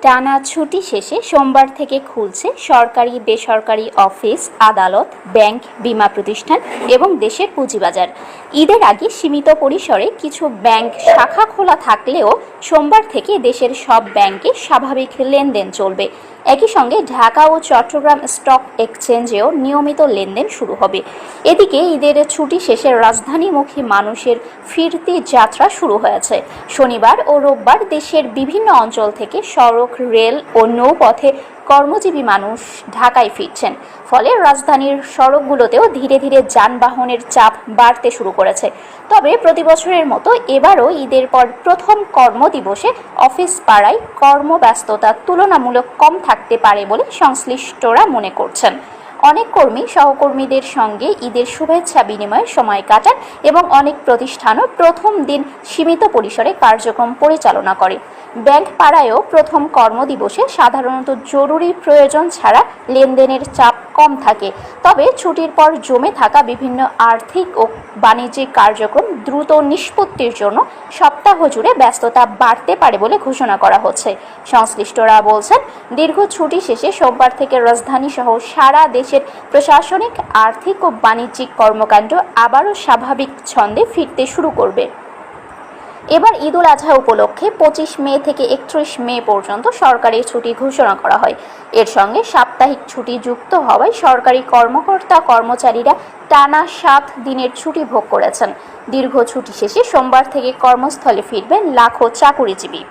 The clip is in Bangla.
টানা ছুটি শেষে সোমবার থেকে খুলছে সরকারি বেসরকারি অফিস, আদালত, ব্যাংক, বীমা প্রতিষ্ঠান এবং দেশের পুঁজিবাজার। ঈদের আগে সীমিত পরিসরে কিছু ব্যাংক শাখা খোলা থাকলেও সোমবার থেকে দেশের সব ব্যাংকে স্বাভাবিক লেনদেন চলবে। একই সঙ্গে ঢাকা ও চট্টগ্রাম স্টক এক্সচেঞ্জেও নিয়মিত লেনদেন শুরু হবে। এদিকে ঈদের ছুটি শেষে রাজধানীমুখী মানুষের ফিরতি যাত্রা শুরু হয়েছে। শনিবার ও রোববার দেশের বিভিন্ন অঞ্চল থেকে সড়ক, রেল ও নৌপথে কর্মজীবী মানুষ ঢাকায় ফিরছেন। ফলে রাজধানীর সড়কগুলোতেও ধীরে ধীরে যানবাহনের চাপ বাড়তে শুরু করেছে। তবে প্রতিবছরের মতো এবারও ঈদের পর প্রথম কর্মদিবসে অফিস পাড়ায় কর্মব্যস্ততা তুলনামূলক কম থাকতে পারে বলে সংশ্লিষ্টরা মনে করছেন। অনেক কর্মী সহকর্মীদের সঙ্গে ঈদের শুভেচ্ছা বিনিময়ে সময় কাটান এবং অনেক প্রতিষ্ঠানও প্রথম দিন সীমিত পরিসরে কার্যক্রম পরিচালনা করে। ব্যাংক পাড়ায়ও প্রথম কর্মদিবসে সাধারণত জরুরি প্রয়োজন ছাড়া লেনদেনের চাপ কম থাকে। তবে ছুটির পর জমে থাকা বিভিন্ন আর্থিক ও বাণিজ্যিক কার্যক্রম দ্রুত নিষ্পত্তির জন্য সপ্তাহ জুড়ে ব্যস্ততা বাড়তে পারে বলে ঘোষণা করা হচ্ছে। সংশ্লিষ্টরা বলছেন, দীর্ঘ ছুটি শেষে সোমবার থেকে রাজধানী সহ সারা দেশের প্রশাসনিক, আর্থিক ও বাণিজ্যিক কর্মকাণ্ড আবারও স্বাভাবিক ছন্দে ফিরতে শুরু করবে। এবার ঈদুল আজহা উপলক্ষে 25 মে থেকে 31 মে পর্যন্ত সরকারি ছুটি ঘোষণা করা হয়। এর সঙ্গে সাপ্তাহিক ছুটি যুক্ত হওয়ায় সরকারি কর্মচারীরা টানা 7 দিনের ছুটি ভোগ করেছেন। দীর্ঘ ছুটি শেষে সোমবার থেকে কর্মস্থলে ফিরবেন লাখো চাকুরিজীবী।